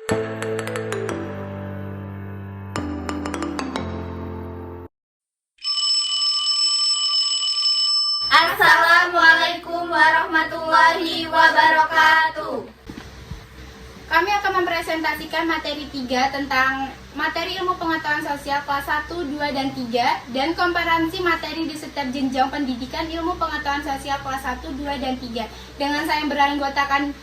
Assalamualaikum warahmatullahi wabarakatuh. Kami akan mempresentasikan materi 3 tentang materi ilmu pengetahuan sosial kelas 1, 2, dan 3 dan kompetensi materi di setiap jenjang pendidikan ilmu pengetahuan sosial kelas 1, 2, dan 3 dengan saya yang beranggotakan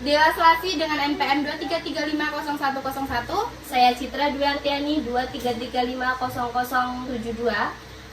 Dela Selasi dengan NPM 233500101. Saya Citra Dwi Artiani 233500072.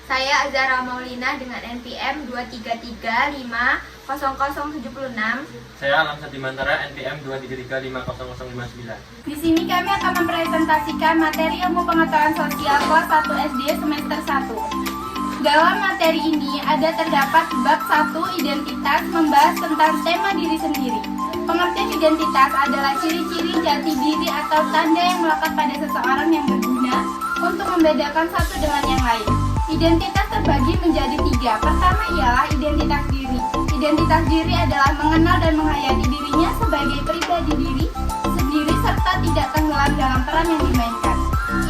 Saya Azhara Maulina dengan NPM 233500076. Saya Alam Sadimantara NPM 233500059. Di sini kami akan mempresentasikan materi ilmu pengetahuan sosial kelas 1 SD semester 1. Dalam materi ini terdapat bab 1 identitas membahas tentang tema diri sendiri. Pengertian identitas adalah ciri-ciri jati diri atau tanda yang melekat pada seseorang yang berguna untuk membedakan satu dengan yang lain. Identitas terbagi menjadi 3. Pertama ialah identitas diri. Identitas diri adalah mengenal dan menghayati dirinya sebagai pribadi diri sendiri serta tidak tenggelam dalam peran yang dimainkan.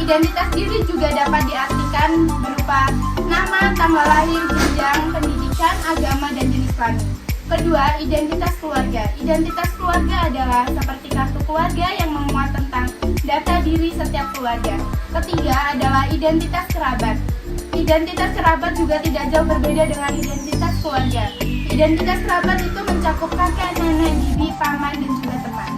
Identitas diri juga dapat diartikan berupa nama, tanggal lahir, jenjang pendidikan, agama, dan jenis kelamin. Kedua, identitas keluarga. Identitas keluarga adalah seperti kartu keluarga yang memuat tentang data diri setiap keluarga. Ketiga adalah identitas kerabat. Identitas kerabat juga tidak jauh berbeda dengan identitas keluarga. Identitas kerabat itu mencakup kakek, nenek, bibi, paman, dan juga teman.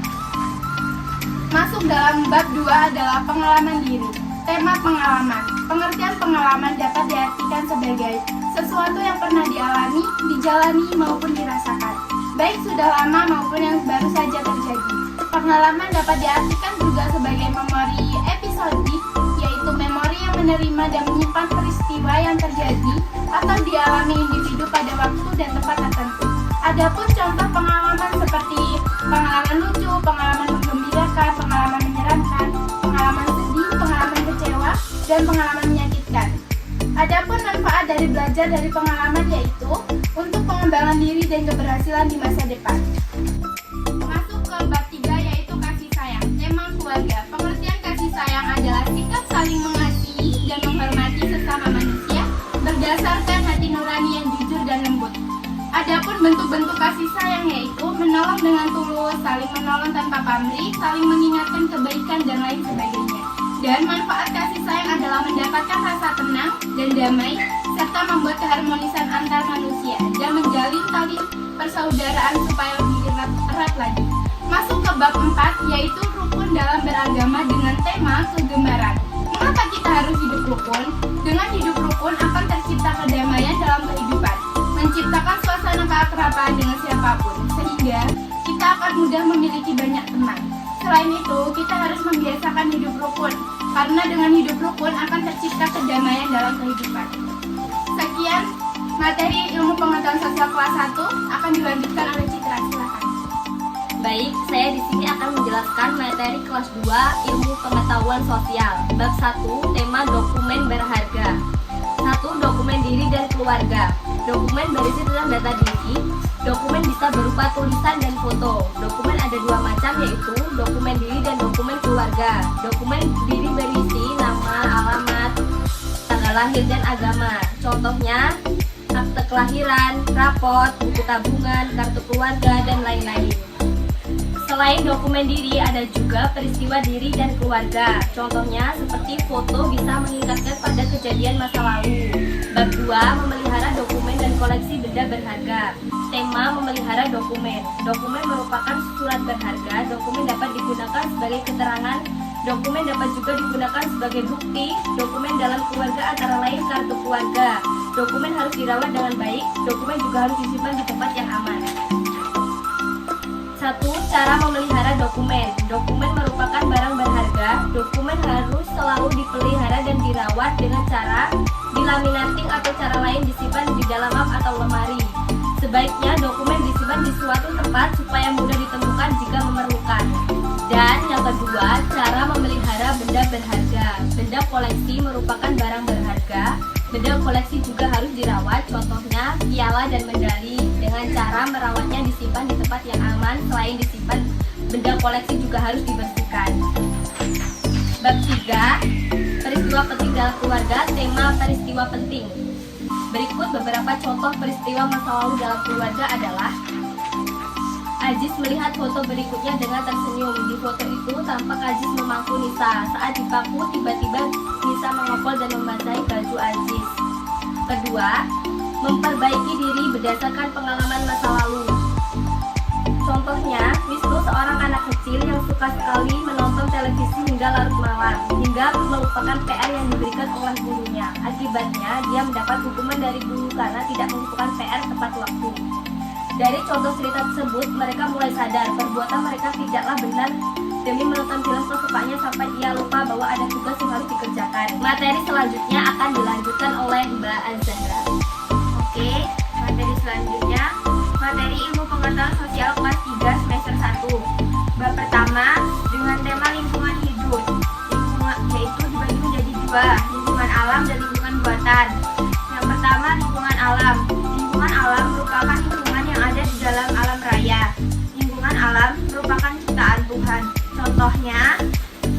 Masuk dalam bab 2 adalah pengalaman diri. Tema pengalaman. Pengertian pengalaman dapat diartikan sebagai sesuatu yang pernah dialami, dijalani, maupun dirasakan, baik sudah lama maupun yang baru saja terjadi. Pengalaman dapat diartikan juga sebagai memori episodik, yaitu memori yang menerima dan menyimpan peristiwa yang terjadi atau dialami individu pada waktu dan tempat tertentu. Adapun contoh pengalaman seperti pengalaman lucu, pengalaman menggembirakan, pengalaman menyeramkan, pengalaman sedih, pengalaman kecewa, dan pengalaman menyakitkan. Adapun manfaat dari belajar dari pengalaman yaitu untuk pengembangan diri dan keberhasilan di masa depan. Masuk ke bab 3 yaitu kasih sayang. Tema keluarga. Pengertian kasih sayang adalah sikap saling mengasihi dan menghormati sesama manusia berdasarkan hati nurani yang jujur dan lembut. Adapun bentuk-bentuk kasih sayang yaitu menolong dengan tulus, saling menolong tanpa pamrih, saling mengingatkan kebaikan, dan lain sebagainya. Dan manfaat kasih sayang adalah mendapatkan rasa tenang dan damai, serta membuat keharmonisan antar manusia dan menjalin tali persaudaraan supaya lebih erat lagi. Masuk ke bab 4 yaitu rukun dalam beragama dengan tema kegemaran. Mengapa kita harus hidup rukun? Dengan hidup rukun akan tercipta kedamaian dalam kehidupan, menciptakan suasana keakraban dengan siapapun, sehingga kita akan mudah memiliki banyak teman. Selain itu, kita harus membiasakan hidup rukun, karena dengan hidup rukun akan tercipta kedamaian dalam kehidupan. Sekian materi ilmu pengetahuan sosial kelas 1 akan dilanjutkan oleh Citra. Silakan. Baik, saya di sini akan menjelaskan materi kelas 2 ilmu pengetahuan sosial. Bab 1, tema dokumen berharga. 1. Dokumen diri dan keluarga. Dokumen berisi tentang data diri. Dokumen bisa berupa tulisan dan foto. Dokumen ada 2 macam yaitu dokumen diri dan dokumen keluarga. Dokumen diri berisi nama, alamat, tanggal lahir, dan agama. Contohnya akte kelahiran, rapot, buku tabungan, kartu keluarga, dan lain-lain. Selain dokumen diri, ada juga peristiwa diri dan keluarga. Contohnya seperti foto bisa mengingatkan pada kejadian masa lalu. Bab 2, memelihara dokumen dan koleksi benda berharga. Tema memelihara dokumen. Dokumen merupakan surat berharga. Dokumen dapat digunakan sebagai keterangan. Dokumen dapat juga digunakan sebagai bukti. Dokumen dalam keluarga antara lain kartu keluarga. Dokumen harus dirawat dengan baik. Dokumen juga harus disimpan di tempat yang aman. 1. Cara memelihara dokumen. Dokumen merupakan barang berharga. Dokumen harus selalu dipelihara dan dirawat dengan cara dilaminating atau cara lain disimpan di dalam map atau lemari. Sebaiknya dokumen disimpan di suatu tempat supaya mudah ditemukan jika memerlukan. Dan yang kedua, cara memelihara benda berharga. Benda koleksi merupakan barang berharga. Benda koleksi juga harus dirawat, contohnya piala dan medali. Dengan cara merawatnya disimpan di tempat yang aman. Selain disimpan, benda koleksi juga harus dibersihkan pendidikan. Bab 3, peristiwa penting dalam keluarga, tema peristiwa penting. Berikut beberapa contoh peristiwa masa lalu dalam keluarga adalah: Aziz melihat foto berikutnya dengan tersenyum. Di foto itu tampak Aziz memangku Nisa. Saat dipangku, tiba-tiba Nisa mengopol dan membasahi baju Aziz. Kedua, memperbaiki diri berdasarkan pengalaman masa lalu. Contohnya, Wisnu seorang anak kecil yang suka sekali menonton televisi hingga larut malam, hingga melupakan PR yang diberikan oleh gurunya. Akibatnya, dia mendapat hukuman dari guru karena tidak melakukan PR tepat waktu. Dari contoh cerita tersebut, mereka mulai sadar perbuatan mereka tidaklah benar demi menonton film kesukaannya sampai ia lupa bahwa ada tugas yang harus dikerjakan. Materi selanjutnya akan dilanjutkan oleh Mbak Azahra. Oke, materi selanjutnya materi ilmu pengetahuan sosial kelas 3 semester 1. Bab pertama dengan tema lingkungan hidup. Lingkungan yaitu dibagi menjadi dua, lingkungan alam dan lingkungan buatan. Yang pertama lingkungan alam. Lingkungan alam merupakan lingkungan yang ada di dalam alam raya. Lingkungan alam merupakan ciptaan Tuhan. Contohnya,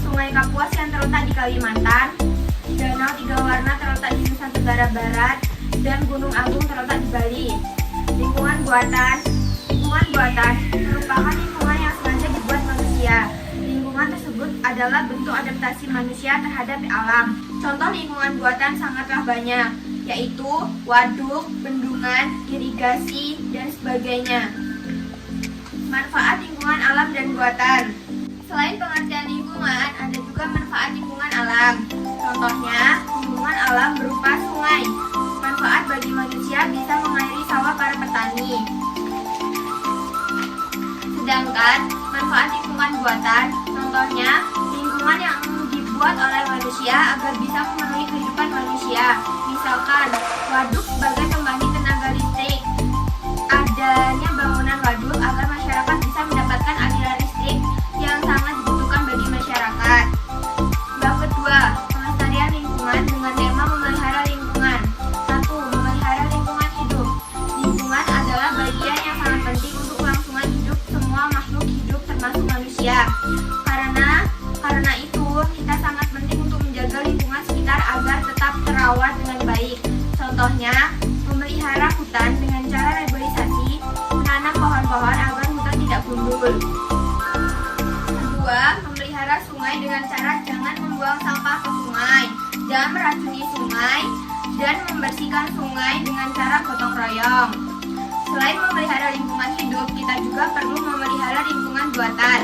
Sungai Kapuas yang terletak di Kalimantan, Danau Tiga Warna terletak di Nusa Tenggara Barat, dan Gunung Agung terletak di Bali. Lingkungan buatan merupakan lingkungan yang sengaja dibuat manusia. Lingkungan tersebut adalah bentuk adaptasi manusia terhadap alam. Contoh lingkungan buatan sangatlah banyak, yaitu waduk, bendungan, irigasi, dan sebagainya. Manfaat lingkungan alam dan buatan. Selain pengertian lingkungan, ada juga manfaat lingkungan alam. Contohnya, lingkungan alam berupa sungai. Manfaat bagi manusia bisa mengairi sawah para petani. Sedangkan manfaat lingkungan buatan, contohnya lingkungan yang dibuat oleh manusia agar bisa memenuhi kehidupan manusia. Misalkan, waduk sebagai pembangkit tenaga listrik. Adanya bangunan waduk agar masyarakat bisa mendapatkan aliran listrik yang sangat dibutuhkan bagi masyarakat. Bab kedua, pelestarian lingkungan dengan tema memelihara lingkungan. 1. Memelihara lingkungan hidup. Lingkungan adalah bagian yang sangat penting untuk kelangsungan hidup semua makhluk hidup termasuk manusia. Karena itu, kita sangat penting untuk menjaga lingkungan sekitar agar tetap terawat dengan baik. Contohnya, memelihara hutan dengan cara reboisasi, menanam pohon-pohon agar hutan tidak gundul. Kedua, memelihara sungai dengan cara jangan membuang sampah ke sungai, jangan meracuni sungai, dan membersihkan sungai dengan cara gotong royong. Selain memelihara lingkungan hidup, kita juga perlu memelihara lingkungan buatan.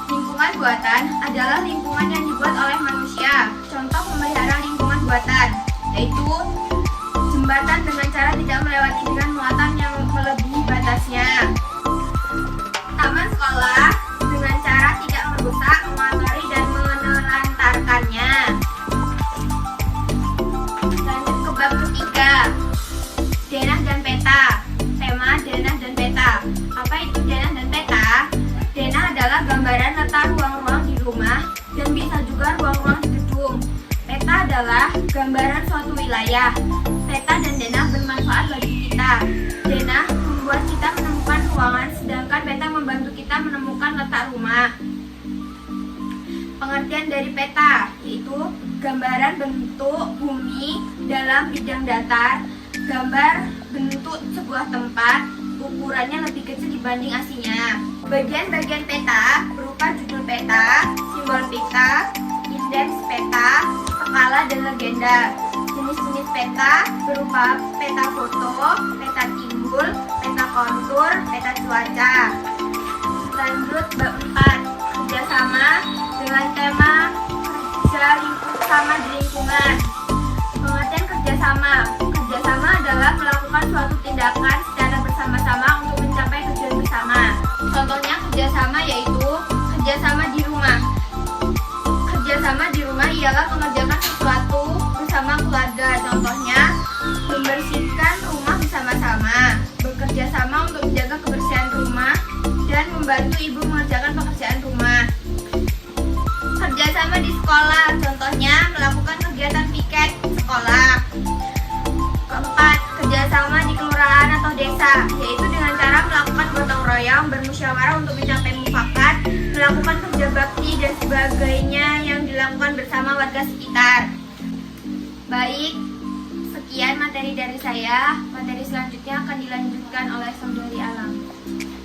Lingkungan buatan adalah lingkungan yang dibuat oleh manusia. Contoh memelihara lingkungan buatan, yaitu jembatan dengan cara tidak melewati dengan muatan yang melebihi batasnya. Taman sekolah dengan cara tidak merusak, mengotori, dan menelantarkannya. Lanjut ke bab ketiga, denah dan peta. Tema denah dan peta. Apa itu denah dan peta? Denah adalah gambaran letak ruang-ruang di rumah dan bisa juga ruang-ruang di gedung. Peta adalah gambaran suatu wilayah. Peta dan denah bermanfaat bagi kita. Denah membuat kita menemukan ruangan, sedangkan peta membantu kita menemukan letak rumah. Pengertian dari peta yaitu gambaran bentuk bumi dalam bidang datar, gambar bentuk sebuah tempat, ukurannya lebih kecil dibanding aslinya. Bagian-bagian peta berupa judul peta, simbol peta, indeks peta, skala, dan legenda. Jenis-jenis peta berupa peta foto, peta timbul, peta kontur, peta cuaca. Lanjut bab 4, kerjasama dengan tema kerja sama di lingkungan. Pengertian kerjasama. Kerjasama adalah melakukan suatu tindakan secara bersama-sama untuk mencapai tujuan bersama. Contohnya kerjasama yaitu kerjasama di rumah. Kerjasama di rumah ialah mengerjakan sesuatu bersama keluarga. Contohnya membersihkan rumah bersama-sama, bekerja sama untuk menjaga kebersihan rumah, dan membantu ibu mengerjakan pekerjaan rumah. Kerjasama di sekolah, contohnya melakukan kegiatan piket sekolah. Keempat, kerjasama di kelurahan atau desa, yaitu dengan cara melakukan gotong royong, bermusyawarah untuk mencapai mufakat, melakukan kerja bakti sebagainya yang dilakukan bersama warga sekitar. Baik, sekian materi dari saya. Materi selanjutnya akan dilanjutkan oleh Saudari Alam.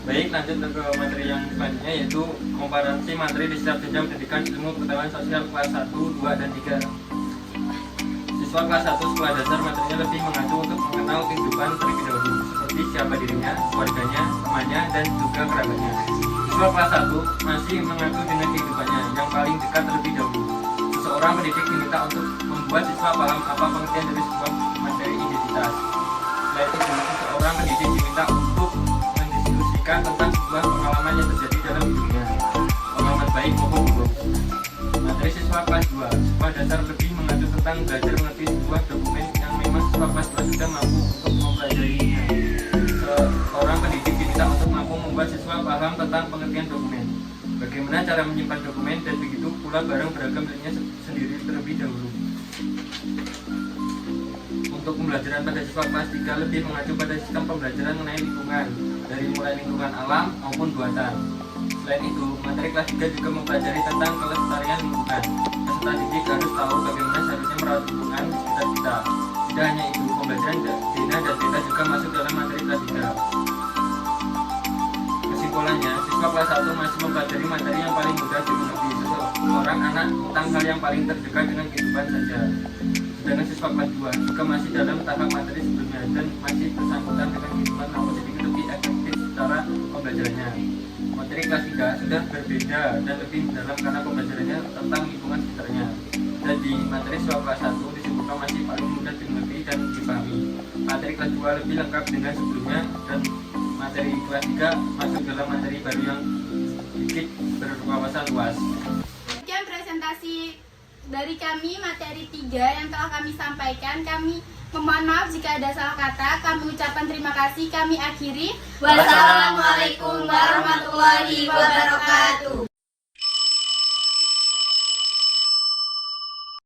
Baik, lanjut ke materi yang selanjutnya yaitu komparasi materi di setiap jenjang pendidikan ilmu pengetahuan sosial kelas 1, 2, dan 3. Siswa kelas 1 sekolah dasar materinya lebih mengacu untuk mengenal kehidupan terlebih dahulu, seperti siapa dirinya, keluarganya, temannya, dan juga kerabatnya. Siswa kelas 1 masih mengacu dengan kehidupannya yang paling dekat terlebih dahulu. Seseorang pendidik diminta untuk membuat siswa paham apa pengertian dari sebuah materi identitas. Selain itu, seseorang pendidik diminta untuk mendiskusikan tentang sebuah pengalaman yang terjadi dalam hidupnya, pengalaman baik maupun buruk. Materi siswa kelas 2, sekolah dasar lebih mengacu tentang belajar mengerti sebuah dokumen yang memang siswa kelas 2 sudah mampu untuk mempelajarinya. Seorang pendidik diminta untuk mampu membuat siswa paham tentang pengertian dokumen, bagaimana cara menyimpan dokumen, dan begitu pula barang beragam lainnya sendiri terlebih dahulu. Untuk pembelajaran pada siswa kelas 3 lebih mengacu pada sistem pembelajaran mengenai lingkungan, dari mulai lingkungan alam maupun buatan. Selain itu, materi kelas 3 juga mempelajari tentang kelestarian lingkungan. Peserta didik harus tahu bagaimana seharusnya merawat lingkungan di sekitar kita. Tidak hanya itu, pembelajaran zona dan beta juga masuk dalam materi kelas 3. Kesimpulannya, siswa kelas 1 masih mempelajari materi yang paling mudah dimengerti seseorang anak tentang hal yang paling terdekat dengan kehidupan saja. Sedangkan siswa kelas 2 juga masih dalam tahap materi sebelumnya dan masih bersangkutan dengan kehidupan namun sedikit lebih efektif secara pembelajarannya. Materi kelas 3 sudah berbeda dan lebih mendalam karena pembelajarannya tentang lingkungan sekitarnya. Jadi, materi siswa kelas 1 disebutkan masih paling mudah dimengerti dan dipahami. Materi kelas 2 lebih lengkap dengan sebelumnya dan materi kelas 3 masuk dalam materi baru yang sedikit berwawasan luas. Sekian presentasi dari kami materi 3 yang telah kami sampaikan. Kami memohon maaf jika ada salah kata. Kami ucapkan terima kasih. Kami akhiri. Wassalamualaikum warahmatullahi wabarakatuh.